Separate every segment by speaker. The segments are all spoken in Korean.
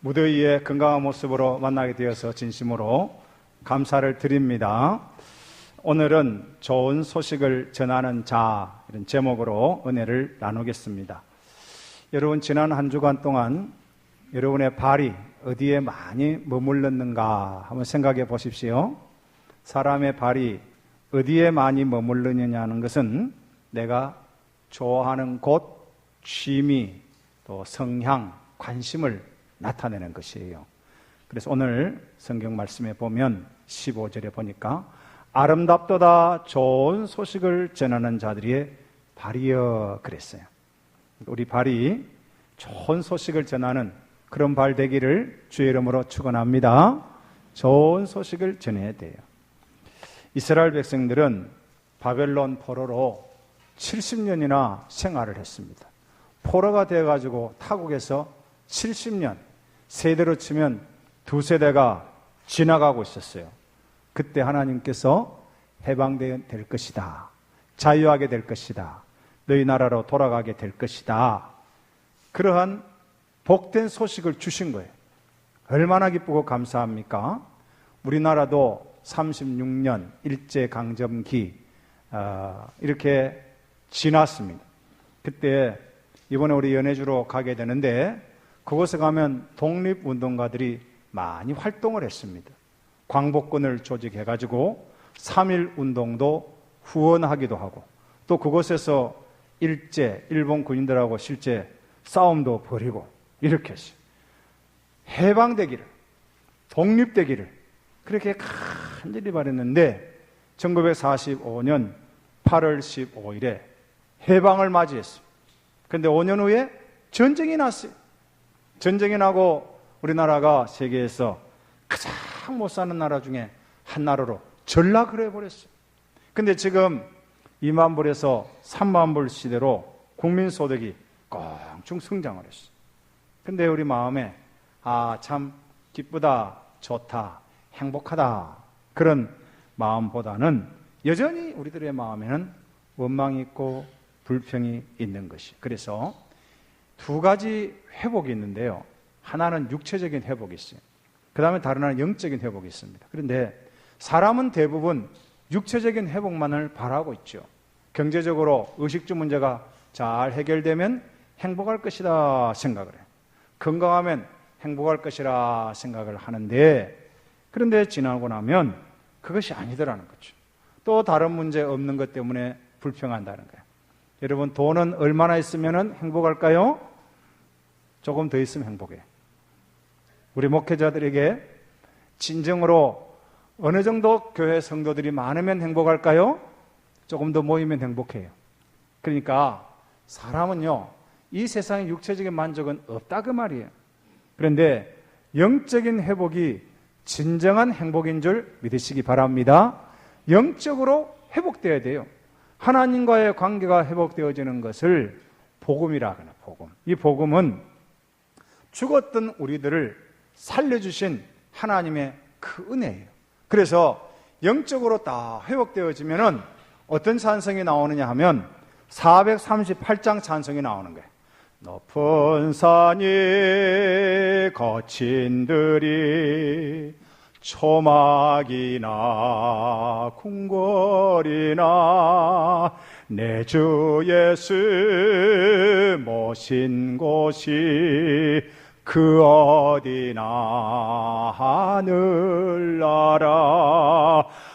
Speaker 1: 무더위에 건강한 모습으로 만나게 되어서 진심으로 감사를 드립니다. 오늘은 좋은 소식을 전하는 자, 이런 제목으로 은혜를 나누겠습니다. 여러분, 지난 한 주간 동안 여러분의 발이 어디에 많이 머물렀는가 한번 생각해 보십시오. 사람의 발이 어디에 많이 머물르느냐는 것은 내가 좋아하는 곳, 취미, 또 성향, 관심을 나타내는 것이에요. 그래서 오늘 성경 말씀에 보면 15절에 보니까 아름답도다 좋은 소식을 전하는 자들의 발이여 그랬어요. 우리 발이 좋은 소식을 전하는 그런 발 되기를 주의 이름으로 축원합니다. 좋은 소식을 전해야 돼요. 이스라엘 백성들은 바벨론 포로로 70년이나 생활을 했습니다. 포로가 되어가지고 타국에서 70년, 세대로 치면 두 세대가 지나가고 있었어요. 그때 하나님께서 해방될 것이다. 자유하게 될 것이다. 너희 나라로 돌아가게 될 것이다. 그러한 복된 소식을 주신 거예요. 얼마나 기쁘고 감사합니까? 우리나라도 36년 일제강점기 이렇게 지났습니다. 그때 이번에 우리 연해주로 가게 되는데 그곳에 가면 독립운동가들이 많이 활동을 했습니다. 광복군을 조직해가지고 3.1 운동도 후원하기도 하고 또 그곳에서 일본 군인들하고 실제 싸움도 벌이고 이렇게 했어요. 해방되기를, 독립되기를 그렇게 간절히 바랬는데 1945년 8월 15일에 해방을 맞이했어요. 그런데 5년 후에 전쟁이 났어요. 전쟁이 나고 우리나라가 세계에서 가장 못 사는 나라 중에 한 나라로 전락을 해버렸어요. 근데 지금 2만 불에서 3만 불 시대로 국민소득이 껑충 성장을 했어요. 근데 우리 마음에 참 기쁘다, 좋다, 행복하다 그런 마음보다는 여전히 우리들의 마음에는 원망이 있고 불평이 있는 것이. 그래서 두 가지 회복이 있는데요. 하나는 육체적인 회복이 있어요. 그 다음에 다른 하나는 영적인 회복이 있습니다. 그런데 사람은 대부분 육체적인 회복만을 바라고 있죠. 경제적으로 의식주 문제가 잘 해결되면 행복할 것이다 생각을 해요. 건강하면 행복할 것이라 생각을 하는데 그런데 지나고 나면 그것이 아니더라는 거죠. 또 다른 문제 없는 것 때문에 불평한다는 거예요. 여러분, 돈은 얼마나 있으면 행복할까요? 조금 더 있으면 행복해요. 우리 목회자들에게 진정으로 어느 정도 교회 성도들이 많으면 행복할까요? 조금 더 모이면 행복해요. 그러니까 사람은요, 이 세상에 육체적인 만족은 없다 그 말이에요. 그런데 영적인 회복이 진정한 행복인 줄 믿으시기 바랍니다. 영적으로 회복되어야 돼요. 하나님과의 관계가 회복되어지는 것을 복음이라 그래요. 복음. 이 복음은 죽었던 우리들을 살려주신 하나님의 그 은혜예요. 그래서 영적으로 다 회복되어지면은 어떤 찬성이 나오느냐 하면 438장 찬성이 나오는 거예요. 높은 산이 거친 들이 초막이나 궁궐이나 내 주 예수 모신 곳이 그 어디나 하늘나라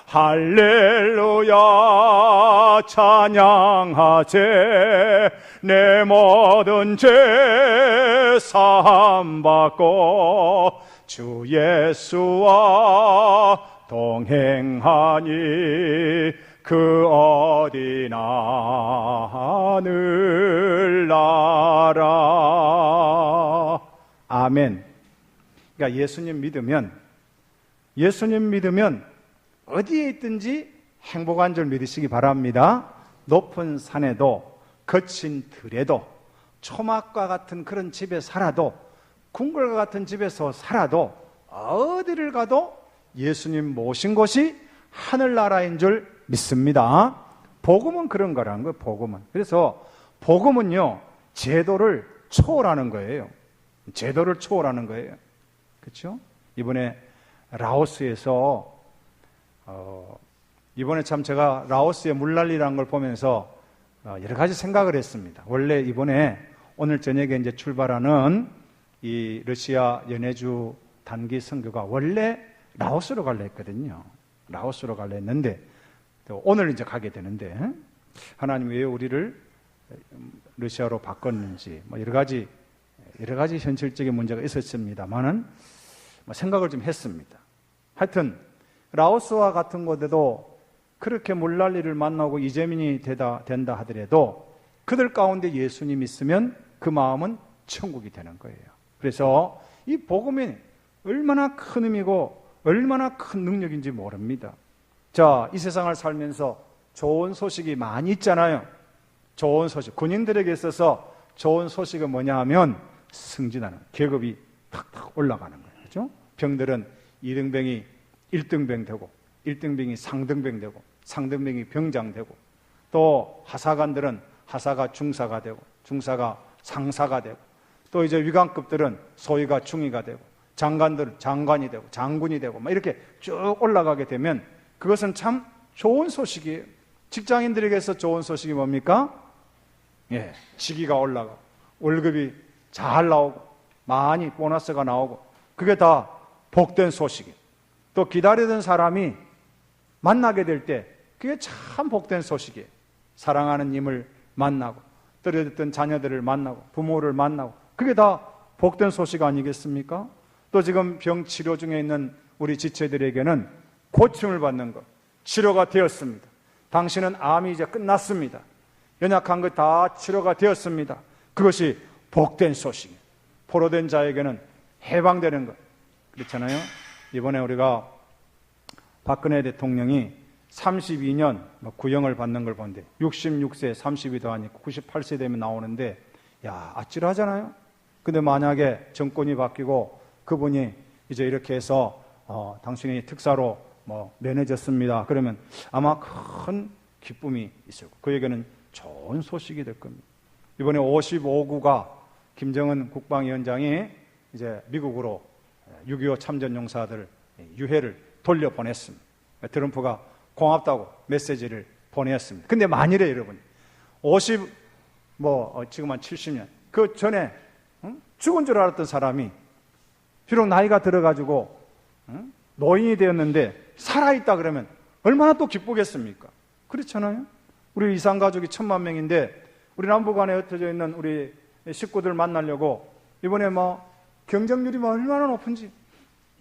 Speaker 1: 할렐루야 찬양하세 내 모든 죄 사함받고 주 예수와 동행하니 그 어디나 하늘나라. 아멘. 그러니까 예수님 믿으면 어디에 있든지 행복한 줄 믿으시기 바랍니다. 높은 산에도 거친 들에도 초막과 같은 그런 집에 살아도 궁궐과 같은 집에서 살아도 어디를 가도 예수님 모신 곳이 하늘나라인 줄 믿습니다. 복음은 그런 거라는 거예요. 복음은. 그래서 복음은요 제도를 초월하는 거예요. 제도를 초월하는 거예요. 그렇죠? 이번에 라오스에서 이번에 참 제가 라오스의 물난리라는 걸 보면서 여러 가지 생각을 했습니다. 원래 이번에 오늘 저녁에 이제 출발하는 이 러시아 연해주 단기 선교가 원래 라오스로 갈려 했거든요. 라오스로 갈려 했는데 오늘 이제 가게 되는데 하나님이 왜 우리를 러시아로 바꿨는지 뭐 여러 가지 현실적인 문제가 있었습니다만은 생각을 좀 했습니다. 하여튼 라오스와 같은 곳에도 그렇게 물난리를 만나고 이재민이 된다 하더라도 그들 가운데 예수님 있으면 그 마음은 천국이 되는 거예요. 그래서 이 복음이 얼마나 큰 의미고 얼마나 큰 능력인지 모릅니다. 자, 이 세상을 살면서 좋은 소식이 많이 있잖아요. 좋은 소식, 군인들에게 있어서 좋은 소식은 뭐냐 하면 승진하는, 계급이 탁탁 올라가는 거예요. 그렇죠? 병들은 2등병이 1등병 되고 1등병이 상등병 되고 상등병이 병장 되고 또 하사관들은 하사가 중사가 되고 중사가 상사가 되고 또 이제 위관급들은 소위가 중위가 되고 장관들은 장관이 되고 장군이 되고 막 이렇게 쭉 올라가게 되면 그것은 참 좋은 소식이에요. 직장인들에게서 좋은 소식이 뭡니까? 예, 직위가 올라가고 월급이 잘 나오고 많이 보너스가 나오고 그게 다 복된 소식이에요. 또 기다리던 사람이 만나게 될 때 그게 참 복된 소식이에요. 사랑하는 님을 만나고 떨어졌던 자녀들을 만나고 부모를 만나고 그게 다 복된 소식 아니겠습니까? 또 지금 병 치료 중에 있는 우리 지체들에게는 고침을 받는 것, 치료가 되었습니다. 당신은 암이 이제 끝났습니다. 연약한 것 다 치료가 되었습니다. 그것이 복된 소식이에요. 포로된 자에게는 해방되는 것. 그렇잖아요. 이번에 우리가 박근혜 대통령이 32년 구형을 받는 걸 보는데 66세 32도 아니고 98세 되면 나오는데 야, 아찔하잖아요. 근데 만약에 정권이 바뀌고 그분이 이제 이렇게 해서 당신이 특사로 면해졌습니다. 그러면 아마 큰 기쁨이 있을 거예요. 그에게는 좋은 소식이 될 겁니다. 이번에 55구가 김정은 국방위원장이 이제 미국으로 6.25 참전용사들 유해를 돌려보냈습니다. 트럼프가 고맙다고 메시지를 보냈습니다. 근데 만일에 여러분, 지금 한 70년, 그 전에 죽은 줄 알았던 사람이 비록 나이가 들어가지고 노인이 되었는데 살아있다 그러면 얼마나 또 기쁘겠습니까? 그렇잖아요? 우리 이산가족이 1000만 명인데 우리 남북한에 흩어져 있는 우리 식구들 만나려고 이번에 경쟁률이 얼마나 높은지.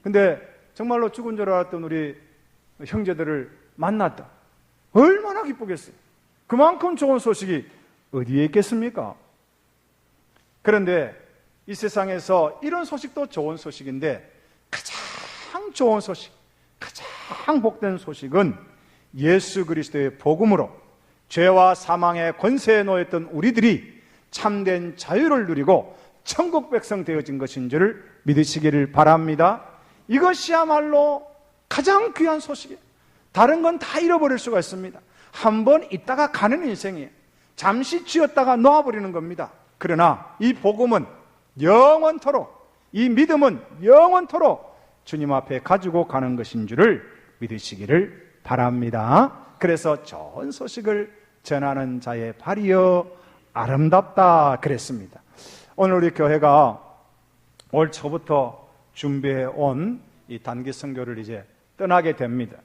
Speaker 1: 근데 정말로 죽은 줄 알았던 우리 형제들을 만났다. 얼마나 기쁘겠어요. 그만큼 좋은 소식이 어디에 있겠습니까? 그런데 이 세상에서 이런 소식도 좋은 소식인데 가장 좋은 소식, 가장 복된 소식은 예수 그리스도의 복음으로 죄와 사망의 권세에 놓였던 우리들이 참된 자유를 누리고 천국 백성 되어진 것인 줄을 믿으시기를 바랍니다. 이것이야말로 가장 귀한 소식이에요. 다른 건 다 잃어버릴 수가 있습니다. 한번 있다가 가는 인생이에요. 잠시 쥐었다가 놓아버리는 겁니다. 그러나 이 복음은 영원토록, 이 믿음은 영원토록 주님 앞에 가지고 가는 것인 줄을 믿으시기를 바랍니다. 그래서 좋은 소식을 전하는 자의 발이여 아름답다 그랬습니다. 오늘 우리 교회가 올 초부터 준비해 온 이 단기 선교를 이제 떠나게 됩니다.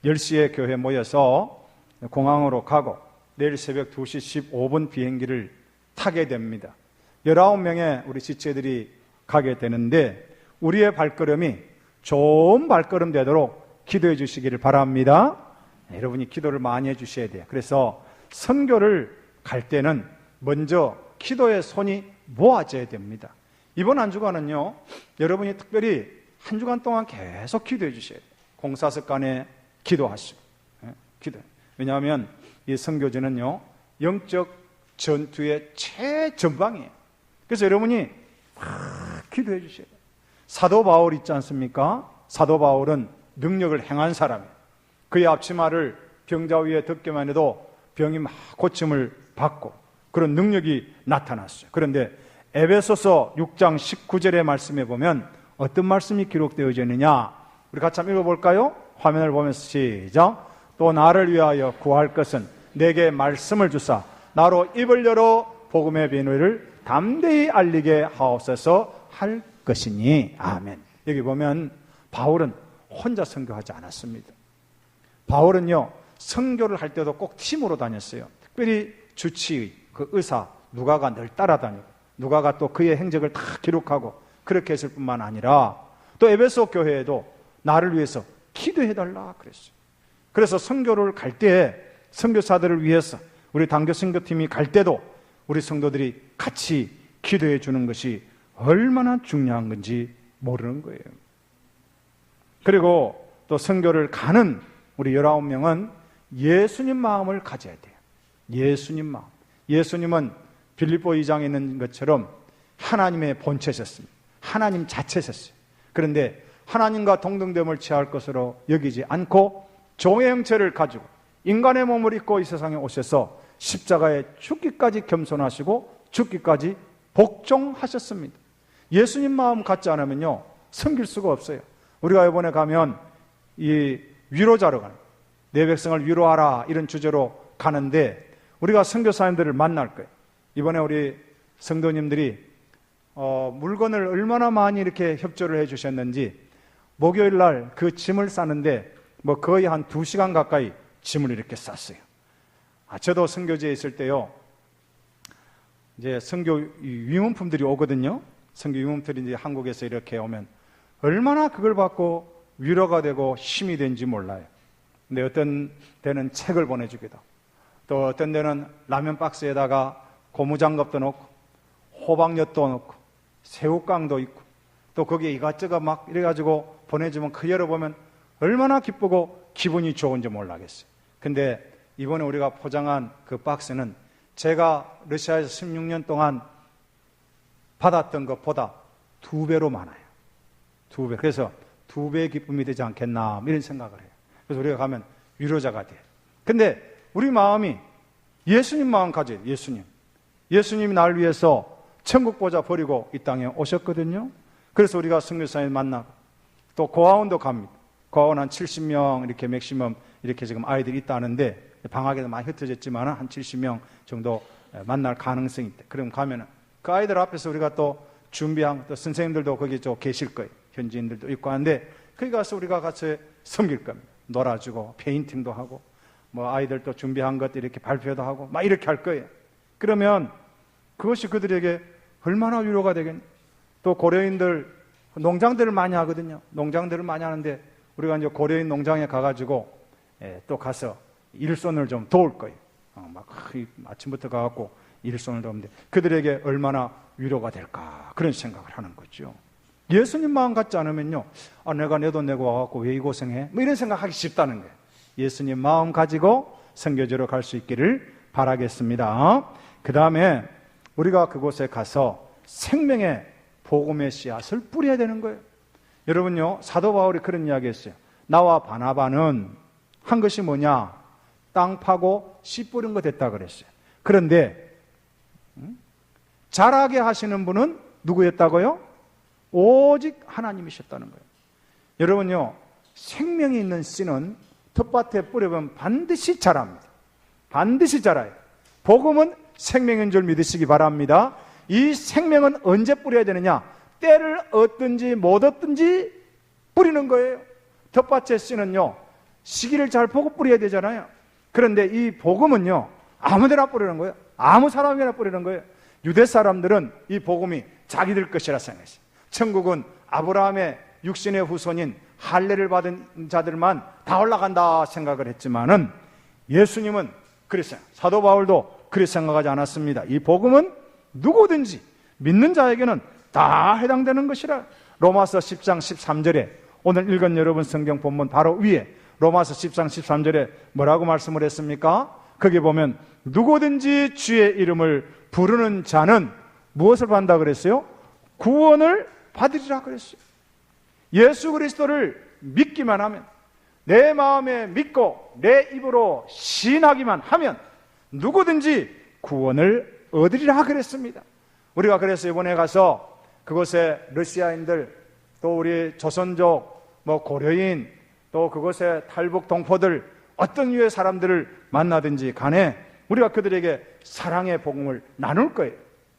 Speaker 1: 10시에 교회 모여서 공항으로 가고 내일 새벽 2시 15분 비행기를 타게 됩니다. 19명의 우리 지체들이 가게 되는데 우리의 발걸음이 좋은 발걸음 되도록 기도해 주시기를 바랍니다. 여러분이 기도를 많이 해 주셔야 돼요. 그래서 선교를 갈 때는 먼저 기도의 손이 모아져야 됩니다. 이번 한 주간은요, 여러분이 특별히 한 주간 동안 계속 기도해 주셔야 돼요. 공사석간에 기도하시고, 기도. 왜냐하면 이 선교지는요, 영적 전투의 최전방이에요. 그래서 여러분이 막 기도해 주셔야 돼요. 사도 바울 있지 않습니까? 사도 바울은 능력을 행한 사람이에요. 그의 앞치마를 병자 위에 덮기만 해도 병이 막 고침을 받고 그런 능력이 나타났어요. 그런데 에베소서 6장 19절의 말씀에 보면 어떤 말씀이 기록되어져 있느냐? 우리 같이 한번 읽어볼까요? 화면을 보면서 시작. 또 나를 위하여 구할 것은 내게 말씀을 주사 나로 입을 열어 복음의 비밀을 담대히 알리게 하옵소서 할 것이니. 아멘. 여기 보면 바울은 혼자 선교하지 않았습니다. 바울은요, 선교를 할 때도 꼭 팀으로 다녔어요. 특별히 주치의, 그 의사 누가가 늘 따라다니고 누가가 또 그의 행적을 다 기록하고 그렇게 했을 뿐만 아니라 또 에베소 교회에도 나를 위해서 기도해달라 그랬어요. 그래서 선교를 갈 때 선교사들을 위해서 우리 단교 선교팀이 갈 때도 우리 성도들이 같이 기도해 주는 것이 얼마나 중요한 건지 모르는 거예요. 그리고 또 선교를 가는 우리 19명은 예수님 마음을 가져야 돼요. 예수님 마음. 예수님은 빌립보 2장에 있는 것처럼 하나님의 본체셨습니다. 하나님 자체셨어요. 그런데 하나님과 동등됨을 취할 것으로 여기지 않고 종의 형체를 가지고 인간의 몸을 입고 이 세상에 오셔서 십자가에 죽기까지 겸손하시고 죽기까지 복종하셨습니다. 예수님 마음 갖지 않으면요, 섬길 수가 없어요. 우리가 이번에 가면 이 위로자로 가는, 내 백성을 위로하라 이런 주제로 가는데 우리가 선교사님들을 만날 거예요. 이번에 우리 성도님들이 물건을 얼마나 많이 이렇게 협조를 해주셨는지 목요일 날 그 짐을 싸는데 뭐 거의 한 2시간 가까이 짐을 이렇게 쌌어요. 저도 선교지에 있을 때요, 이제 선교 위문품들이 오거든요. 선교 위문품들이 이제 한국에서 이렇게 오면 얼마나 그걸 받고 위로가 되고 힘이 되는지 몰라요. 근데 어떤 데는 책을 보내주기도, 또 어떤 데는 라면 박스에다가 고무장갑도 넣고 호박엿도 넣고 새우깡도 있고 또 거기에 이것저것 막 이래가지고 보내주면 그 열어보면 얼마나 기쁘고 기분이 좋은지 몰라겠어요. 근데 이번에 우리가 포장한 그 박스는 제가 러시아에서 16년 동안 받았던 것보다 2배로 많아요. 2배. 그래서 2배의 기쁨이 되지 않겠나 이런 생각을 해요. 그래서 우리가 가면 위로자가 돼요. 근데 우리 마음이 예수님 마음 가져요. 예수님이 나를 위해서 천국 보좌 버리고 이 땅에 오셨거든요. 그래서 우리가 선교사님 만나고 또 고아원도 갑니다. 고아원 한 70명 이렇게 맥시멈 이렇게 지금 아이들이 있다는데 방학에도 많이 흩어졌지만 한 70명 정도 만날 가능성이 있다. 그럼 가면은 그 아이들 앞에서 우리가 또 준비한 또 선생님들도 거기 좀 계실 거예요. 현지인들도 있고 하는데 거기 가서 우리가 같이 섬길 겁니다. 놀아주고 페인팅도 하고 뭐 아이들 또 준비한 것들 이렇게 발표도 하고 막 이렇게 할 거예요. 그러면 그것이 그들에게 얼마나 위로가 되겠냐. 또 고려인들 농장들을 많이 하거든요. 농장들을 많이 하는데 우리가 이제 고려인 농장에 가가지고 또 가서 일손을 좀 도울 거예요. 막 아침부터 가갖고 일손을 도우는데 그들에게 얼마나 위로가 될까 그런 생각을 하는 거죠. 예수님 마음 같지 않으면요, 내가 내 돈 내고 와갖고 왜 이 고생해? 뭐 이런 생각하기 쉽다는 거예요. 예수님 마음 가지고 선교지로 갈 수 있기를 바라겠습니다. 그 다음에 우리가 그곳에 가서 생명의 복음의 씨앗을 뿌려야 되는 거예요. 여러분요, 사도 바울이 그런 이야기 했어요. 나와 바나바는 한 것이 뭐냐? 땅 파고 씨 뿌린 거 됐다 그랬어요. 그런데 자라게 하시는 분은 누구였다고요? 오직 하나님이셨다는 거예요. 여러분요, 생명이 있는 씨는 텃밭에 뿌려보면 반드시 자랍니다. 반드시 자라요. 복음은 생명인 줄 믿으시기 바랍니다. 이 생명은 언제 뿌려야 되느냐? 때를 얻든지 못 얻든지 뿌리는 거예요. 텃밭의 씨는요, 시기를 잘 보고 뿌려야 되잖아요. 그런데 이 복음은요, 아무데나 뿌리는 거예요. 아무 사람이나 뿌리는 거예요. 유대 사람들은 이 복음이 자기들 것이라 생각했어요. 천국은 아브라함의 육신의 후손인 할례를 받은 자들만 다 올라간다 생각을 했지만은 예수님은 그랬어요. 사도 바울도 그렇게 생각하지 않았습니다. 이 복음은 누구든지 믿는 자에게는 다 해당되는 것이라. 로마서 10장 13절에 오늘 읽은 여러분 성경 본문 바로 위에 로마서 10장 13절에 뭐라고 말씀을 했습니까? 거기 보면 누구든지 주의 이름을 부르는 자는 무엇을 받는다 그랬어요? 구원을 받으리라 그랬어요. 예수 그리스도를 믿기만 하면, 내 마음에 믿고 내 입으로 시인하기만 하면 누구든지 구원을 얻으리라 그랬습니다. 우리가 그래서 이번에 가서 그곳에 러시아인들 또 우리 조선족, 고려인, 또 그곳의 탈북 동포들, 어떤 유의 사람들을 만나든지 간에 우리가 그들에게 사랑의 복음을 나눌 거예요.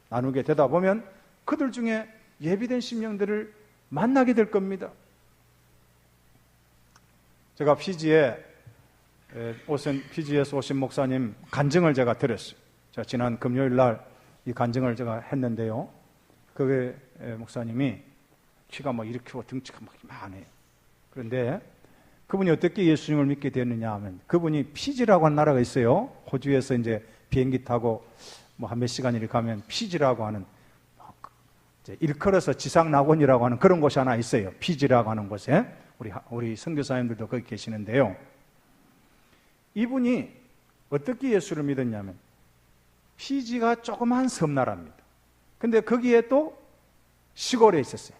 Speaker 1: 나누게 되다 보면 그들 중에 예비된 심령들을 만나게 될 겁니다. 제가 피지에서 오신 목사님 간증을 제가 들었어요. 제가 지난 금요일 날 이 간증을 제가 했는데요. 그 목사님이 키가 이렇게 등치가 많아요. 그런데 그분이 어떻게 예수님을 믿게 됐느냐 하면, 그분이 피지라고 하는 나라가 있어요. 호주에서 이제 비행기 타고 한 몇 시간 이렇게 가면 피지라고 하는, 일컬어서 지상낙원이라고 하는 그런 곳이 하나 있어요. 피지라고 하는 곳에 우리 선교사님들도 거기 계시는데요. 이분이 어떻게 예수를 믿었냐면, 피지가 조그만 섬나라입니다. 근데 거기에 또 시골에 있었어요.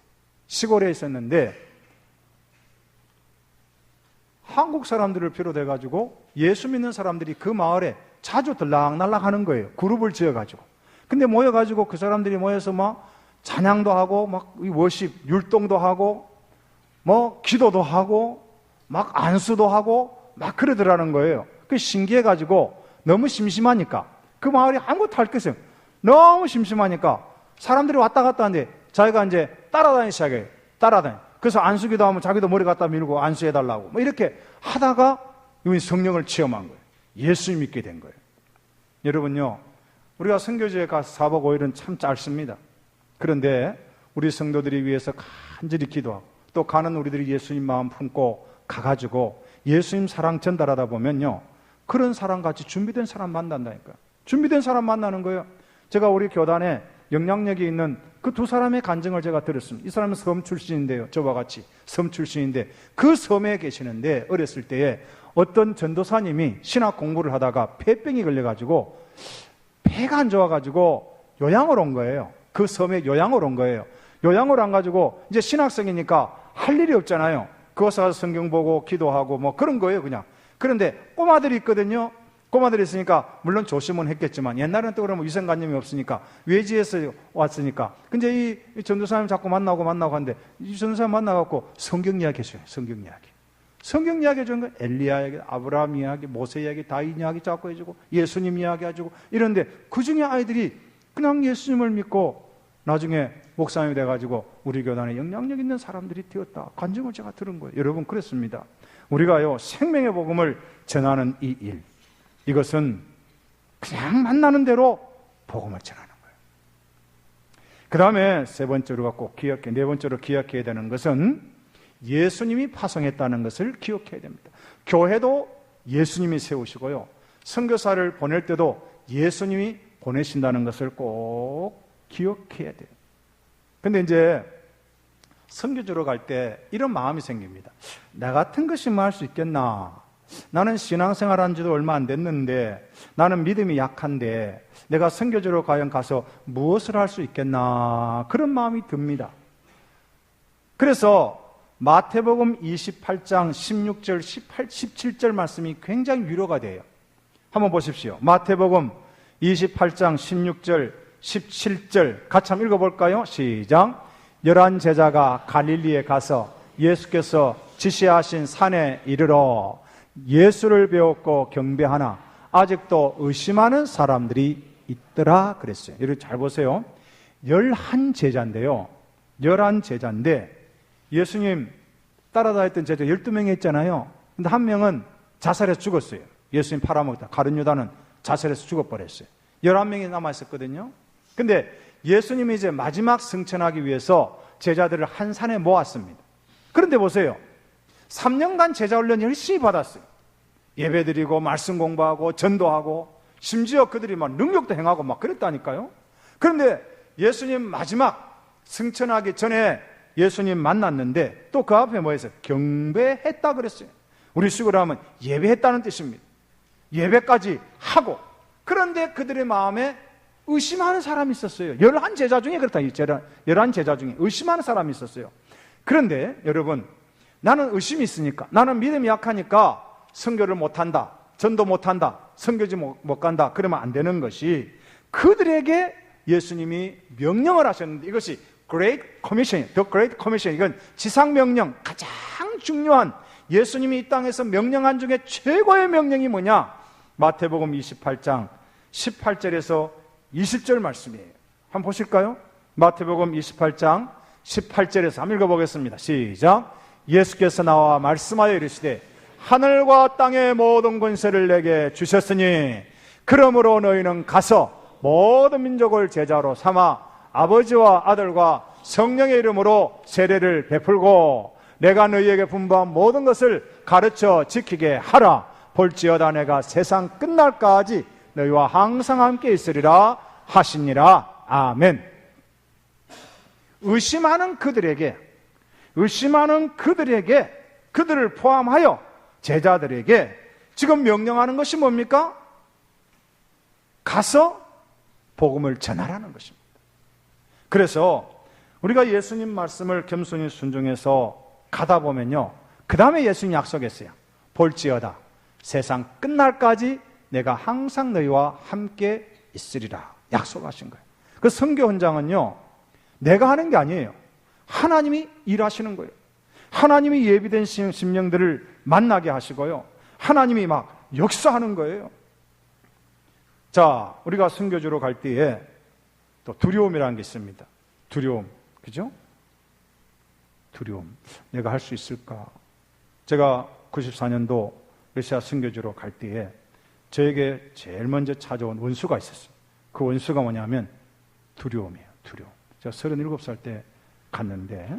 Speaker 1: 시골에 있었는데 한국 사람들을 비롯해가지고 예수 믿는 사람들이 그 마을에 자주 들락날락 하는 거예요. 그룹을 지어가지고. 근데 모여가지고 그 사람들이 모여서 찬양도 하고, 워십, 율동도 하고, 기도도 하고, 안수도 하고, 그러더라는 거예요. 그 신기해가지고 너무 심심하니까, 그 마을이 아무것도 할 게 없어요. 너무 심심하니까 사람들이 왔다 갔다 하는데 자기가 이제 따라다니기 시작해요. 그래서 안수기도 하면 자기도 머리 갖다 밀고 안수해달라고 이렇게 하다가 이분이 성령을 체험한 거예요. 예수 믿게 된 거예요. 여러분요, 우리가 선교지에 가서 4박 5일은 참 짧습니다. 그런데 우리 성도들이 위해서 간절히 기도하고, 또 가는 우리들이 예수님 마음 품고 가가지고 예수님 사랑 전달하다 보면요, 그런 사람같이 준비된 사람 만난다니까요. 준비된 사람 만나는 거예요. 제가 우리 교단에 영향력이 있는 그 두 사람의 간증을 제가 들었습니다. 이 사람은 섬 출신인데요. 저와 같이 섬 출신인데, 그 섬에 계시는데 어렸을 때에 어떤 전도사님이 신학 공부를 하다가 폐병이 걸려가지고 배가 안 좋아가지고 요양을 온 거예요. 그 섬에 요양을 온 거예요. 요양을 안 가지고 이제 신학생이니까 할 일이 없잖아요. 그곳에 가서 성경 보고 기도하고 그런 거예요, 그냥. 그런데 꼬마들이 있거든요. 꼬마들이 있으니까 물론 조심은 했겠지만, 옛날에는 또 그러면 위생관념이 없으니까 외지에서 왔으니까. 근데 이 전도사님 자꾸 만나고 하는데, 이 전도사님 만나갖고 성경 이야기 해줘요. 성경 이야기 해주는 거예요. 엘리야 이야기, 아브라함 이야기, 모세 이야기, 다윗 이야기 자꾸 해주고, 예수님 이야기 해주고 이런데, 그 중에 아이들이 그냥 예수님을 믿고 나중에 목사님이 돼가지고 우리 교단에 영향력 있는 사람들이 되었다. 간증을 제가 들은 거예요. 여러분, 그렇습니다. 우리가요, 생명의 복음을 전하는 이 일, 이것은 그냥 만나는 대로 복음을 전하는 거예요. 그 다음에 네 번째로 기억해야 되는 것은 예수님이 파송했다는 것을 기억해야 됩니다. 교회도 예수님이 세우시고요, 선교사를 보낼 때도 예수님이 보내신다는 것을 꼭 기억해야 돼요. 근데 이제 선교지로 갈 때 이런 마음이 생깁니다. 나 같은 것이 할 수 있겠나? 나는 신앙생활 한 지도 얼마 안 됐는데, 나는 믿음이 약한데 내가 선교지로 과연 가서 무엇을 할 수 있겠나? 그런 마음이 듭니다. 그래서 마태복음 28장 16절, 17절 말씀이 굉장히 위로가 돼요. 한번 보십시오. 마태복음 28장 16절, 17절 같이 한번 읽어볼까요? 시작. 11 제자가 갈릴리에 가서 예수께서 지시하신 산에 이르러 예수를 배웠고 경배하나 아직도 의심하는 사람들이 있더라 그랬어요. 여러분 잘 보세요. 11 제자인데요. 11 제자인데 예수님 따라다녔던 제자 12명이 있잖아요. 근데 한 명은 자살해서 죽었어요. 예수님 팔아먹다. 가룟 유다는 자살해서 죽어버렸어요. 11명이 남아있었거든요. 근데 예수님이 이제 마지막 승천하기 위해서 제자들을 한 산에 모았습니다. 그런데 보세요. 3년간 제자 훈련 열심히 받았어요. 예배드리고 말씀 공부하고 전도하고 심지어 그들이 능력도 행하고 그랬다니까요. 그런데 예수님 마지막 승천하기 전에 예수님 만났는데 또 그 앞에 뭐 했어요? 경배했다 그랬어요. 우리 식으로 하면 예배했다는 뜻입니다. 예배까지 하고. 그런데 그들의 마음에 의심하는 사람이 있었어요. 11 제자 중에 그렇다. 11 제자 중에 의심하는 사람이 있었어요. 그런데 여러분, 나는 의심이 있으니까, 나는 믿음이 약하니까 선교를 못한다, 전도 못한다, 선교지 못 간다, 그러면 안 되는 것이, 그들에게 예수님이 명령을 하셨는데 이것이 Great Commission, The Great Commission. 이건 지상명령, 가장 중요한 예수님이 이 땅에서 명령한 중에 최고의 명령이 뭐냐? 마태복음 28장 18절에서 20절 말씀이에요. 한번 보실까요? 마태복음 28장 18절에서 한번 읽어보겠습니다. 시작. 예수께서 나와 말씀하여 이르시되 하늘과 땅의 모든 권세를 내게 주셨으니 그러므로 너희는 가서 모든 민족을 제자로 삼아 아버지와 아들과 성령의 이름으로 세례를 베풀고 내가 너희에게 분부한 모든 것을 가르쳐 지키게 하라. 볼지어다 내가 세상 끝날까지 너희와 항상 함께 있으리라 하시니라. 아멘. 의심하는 그들에게, 그들을 포함하여 제자들에게 지금 명령하는 것이 뭡니까? 가서 복음을 전하라는 것입니다. 그래서 우리가 예수님 말씀을 겸손히 순종해서 가다 보면요, 그 다음에 예수님 약속했어요. 볼지어다 세상 끝날까지 내가 항상 너희와 함께 있으리라 약속하신 거예요. 그 선교 헌장은요, 내가 하는 게 아니에요. 하나님이 일하시는 거예요. 하나님이 예비된 심령들을 만나게 하시고요, 하나님이 막 역사하는 거예요. 자, 우리가 선교지로 갈 때에 또 두려움이라는 게 있습니다. 두려움, 그죠? 두려움. 내가 할 수 있을까? 제가 94년도 러시아 선교지로 갈 때에 저에게 제일 먼저 찾아온 원수가 있었어요. 그 원수가 뭐냐면 두려움이에요. 두려움. 제가 37살 때 갔는데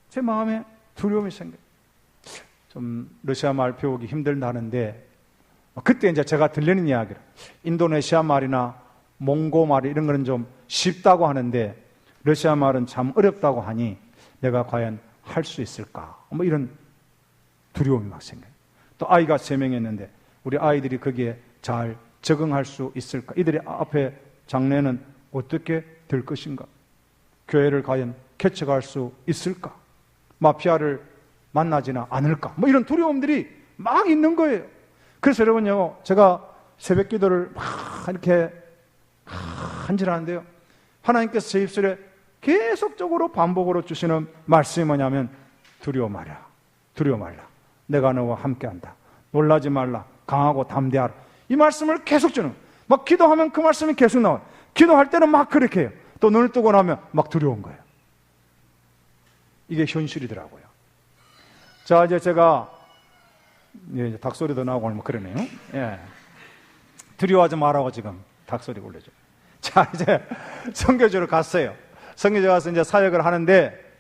Speaker 1: 제 마음에 두려움이 생겨요. 좀 러시아 말 배우기 힘들다는데 그때 이제 제가 들리는 이야기를, 인도네시아 말이나 몽고 말 이런 거는 좀 쉽다고 하는데 러시아 말은 참 어렵다고 하니 내가 과연 할 수 있을까? 뭐 이런 두려움이 막 생겨요. 또 아이가 3명이었는데 우리 아이들이 거기에 잘 적응할 수 있을까? 이들이 앞에 장래는 어떻게 될 것인가? 교회를 과연 개척할 수 있을까? 마피아를 만나지나 않을까? 뭐 이런 두려움들이 막 있는 거예요. 그래서 여러분요, 제가 새벽 기도를 막 이렇게 한질하는데요, 하나님께서 제 입술에 계속적으로 반복으로 주시는 말씀이 뭐냐면 두려워 말라, 두려워 말라, 내가 너와 함께한다, 놀라지 말라, 강하고 담대하라. 이 말씀을 계속 주는, 막 기도하면 그 말씀이 계속 나와요. 기도할 때는 막 그렇게 해요. 또 눈을 뜨고 나면 막 두려운 거예요. 이게 현실이더라고요. 자, 이제 제가 이제 닭소리도 나오고 뭐 그러네요. 예. 두려워하지 말라고 지금 닭소리 올려줘요. 자, 이제 선교지로 갔어요. 선교지 가서 이제 사역을 하는데,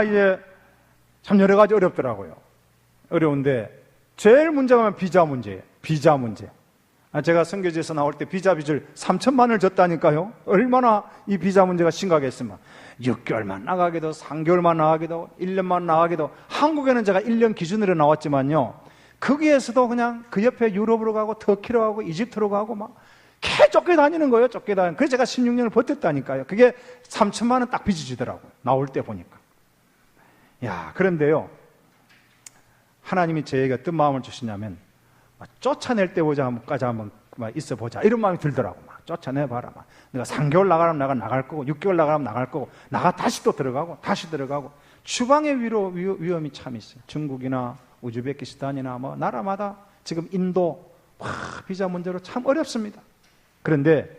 Speaker 1: 이제 참 여러 가지 어렵더라고요. 어려운데 제일 문제가 비자 문제예요. 비자 문제. 제가 선교지에서 나올 때 비자 빚을 3천만 원을 졌다니까요. 얼마나 이 비자 문제가 심각했으면 6개월만 나가기도, 3개월만 나가기도, 1년만 나가기도. 한국에는 제가 1년 기준으로 나왔지만요, 거기에서도 그냥 그 옆에 유럽으로 가고 터키로 가고 이집트로 가고 막 계속 쫓겨다니는 거예요. 쫓겨다니는. 그래서 제가 16년을 버텼다니까요. 그게 3천만 원 딱 빚이 지더라고요. 나올 때 보니까. 야, 그런데요, 하나님이 저에게 어떤 마음을 주시냐면 쫓아낼 때까지 한번 있어 보자, 이런 마음이 들더라고. 막 쫓아내봐라. 막 내가 3개월 나가라면 내가 나갈 거고, 6개월 나가라면 나갈 거고, 나가 다시 또 들어가고, 다시 들어가고. 추방의 위험이 참 있어요. 중국이나 우즈베키스탄이나 뭐 나라마다 지금 인도 비자 문제로 참 어렵습니다. 그런데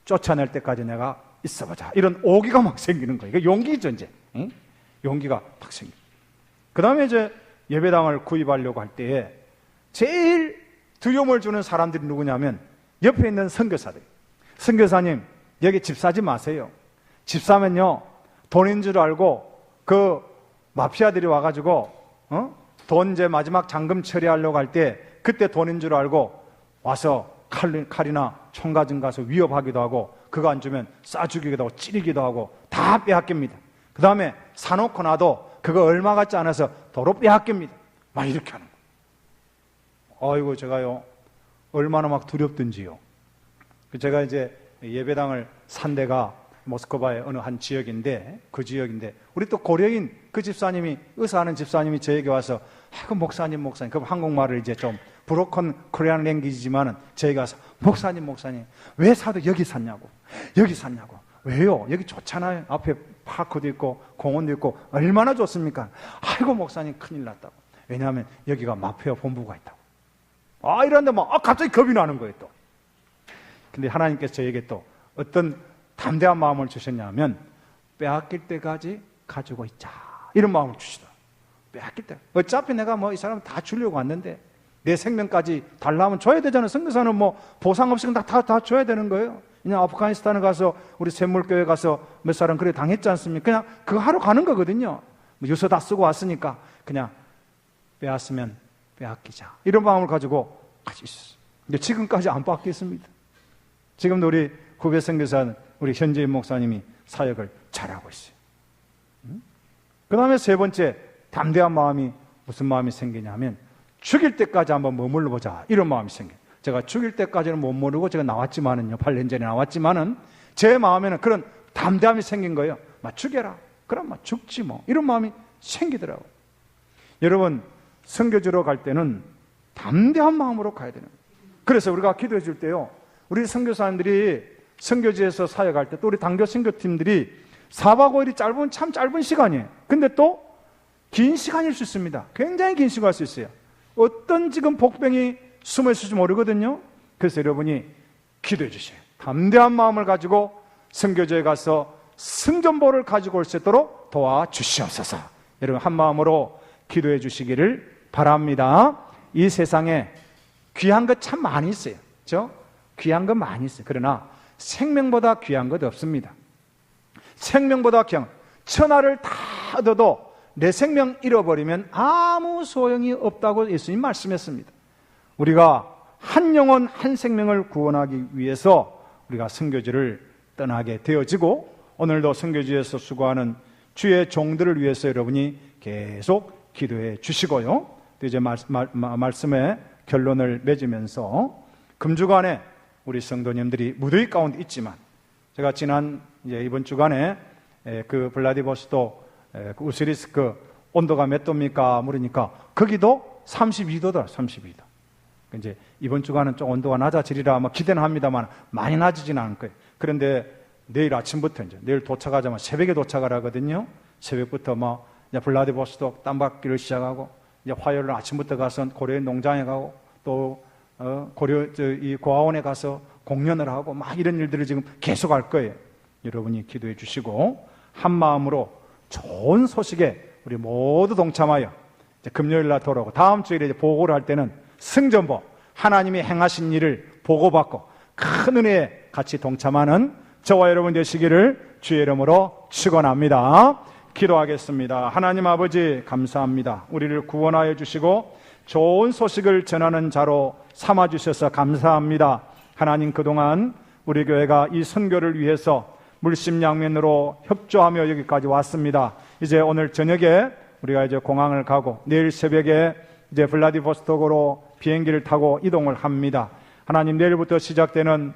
Speaker 1: 쫓아낼 때까지 내가 있어보자, 이런 오기가 막 생기는 거예요. 이게 용기죠, 이제. 응? 용기가 팍 생겨. 그 다음에 이제 예배당을 구입하려고 할 때에 제일 두려움을 주는 사람들이 누구냐면 옆에 있는 선교사들. 선교사님, 여기 집 사지 마세요. 집 사면요, 돈인 줄 알고 그 마피아들이 와가지고 돈 이제 마지막 잔금 처리하려고 할 때 그때 돈인 줄 알고 와서 칼이나 총 가진 가서 위협하기도 하고, 그거 안 주면 쏴 죽이기도 하고 찌르기도 하고 다 빼앗깁니다. 그 다음에 사놓고 나도 그거 얼마 같지 않아서 도로 빼앗깁니다. 막 이렇게 하는 거예요. 아이고, 제가요 얼마나 막 두렵든지요. 제가 이제 예배당을 산 데가 모스크바의 어느 한 지역인데, 그 지역인데 우리 또 고려인 그 집사님이, 의사하는 집사님이 저에게 와서 그 목사님 그 한국말을 이제 좀 브로큰 코리안 랭귀지지만은 저에게 와서 목사님 왜 사도 여기 샀냐고, 왜요? 여기 좋잖아요. 앞에 파크도 있고 공원도 있고 얼마나 좋습니까? 아이고 목사님 큰일 났다고. 왜냐하면 여기가 마피아 본부가 있다고. 이런데 갑자기 겁이 나는 거예요 또. 근데 하나님께서 저에게 또 어떤 담대한 마음을 주셨냐면 빼앗길 때까지 가지고 있자 이런 마음을 주시더라고요. 빼앗길 때 어차피 내가 이 사람 다 주려고 왔는데 내 생명까지 달라면 줘야 되잖아요. 선교사는 보상 없이 다 줘야 되는 거예요. 그냥 아프가니스탄에 가서 우리 샘물교회 가서 몇 사람 그래 당했지 않습니까? 그냥 그거 하러 가는 거거든요. 유서 다 쓰고 왔으니까 그냥 빼앗으면 빼앗기자 이런 마음을 가지고 있었어요. 근데 지금까지 안 바뀌었습니다. 지금도 우리 후배 선교사는 우리 현재인 목사님이 사역을 잘하고 있어요. 그 다음에 세 번째 담대한 마음이 무슨 마음이 생기냐면 죽일 때까지 한번 머물러 보자 이런 마음이 생겨요. 제가 죽일 때까지는 못 모르고 제가 나왔지만은요 8년 전에 나왔지만은 제 마음에는 그런 담대함이 생긴 거예요. 죽여라 그럼 죽지 이런 마음이 생기더라고요. 여러분 선교지로 갈 때는 담대한 마음으로 가야 되는 거예요. 그래서 우리가 기도해 줄 때요 우리 선교사님들이 선교지에서 사역할 때 또 우리 단교 선교팀들이 4박 5일이 짧은 참 짧은 시간이에요. 근데 또 긴 시간일 수 있습니다. 굉장히 긴 시간일 수 있어요. 어떤 지금 복병이 숨어 있을지 모르거든요. 그래서 여러분이 기도해 주세요. 담대한 마음을 가지고 선교지에 가서 승전보를 가지고 올 수 있도록 도와주시옵소서. 여러분 한 마음으로 기도해 주시기를 바랍니다. 이 세상에 귀한 것 참 많이 있어요. 그렇죠? 귀한 것 많이 있어요. 그러나 생명보다 귀한 것 없습니다. 생명보다 귀한 것. 천하를 다 얻어도 내 생명 잃어버리면 아무 소용이 없다고 예수님 말씀했습니다. 우리가 한 영혼 한 생명을 구원하기 위해서 우리가 선교지를 떠나게 되어지고 오늘도 선교지에서 수고하는 주의 종들을 위해서 여러분이 계속 기도해 주시고요. 또 이제 말씀의 결론을 맺으면서 금주간에 우리 성도님들이 무더위 가운데 있지만 제가 이번 주간에 그 블라디보스토크 우스리스크 온도가 몇 도입니까? 물으니까 거기도 32도더라. 32도. 이제 이번 주간은 좀 온도가 낮아지리라 기대는 합니다만 많이 낮아지지는 않을 거예요. 그런데 내일 아침부터 이제 내일 도착하자마자 새벽에 도착을 하거든요. 새벽부터 블라디보스토크 땀받기를 시작하고 이제 화요일 아침부터 가서 고려 농장에 가고 또 고려 이 고아원에 가서 공연을 하고 이런 일들을 지금 계속 할 거예요. 여러분이 기도해 주시고 한 마음으로 좋은 소식에 우리 모두 동참하여 이제 금요일 날 돌아오고 다음 주일에 이제 보고를 할 때는 승전보 하나님이 행하신 일을 보고받고 큰 은혜에 같이 동참하는 저와 여러분 되시기를 주의 이름으로 축원합니다. 기도하겠습니다. 하나님 아버지 감사합니다. 우리를 구원하여 주시고 좋은 소식을 전하는 자로 삼아주셔서 감사합니다. 하나님 그동안 우리 교회가 이 선교를 위해서 물심양면으로 협조하며 여기까지 왔습니다. 이제 오늘 저녁에 우리가 이제 공항을 가고 내일 새벽에 이제 블라디보스토크로 비행기를 타고 이동을 합니다. 하나님 내일부터 시작되는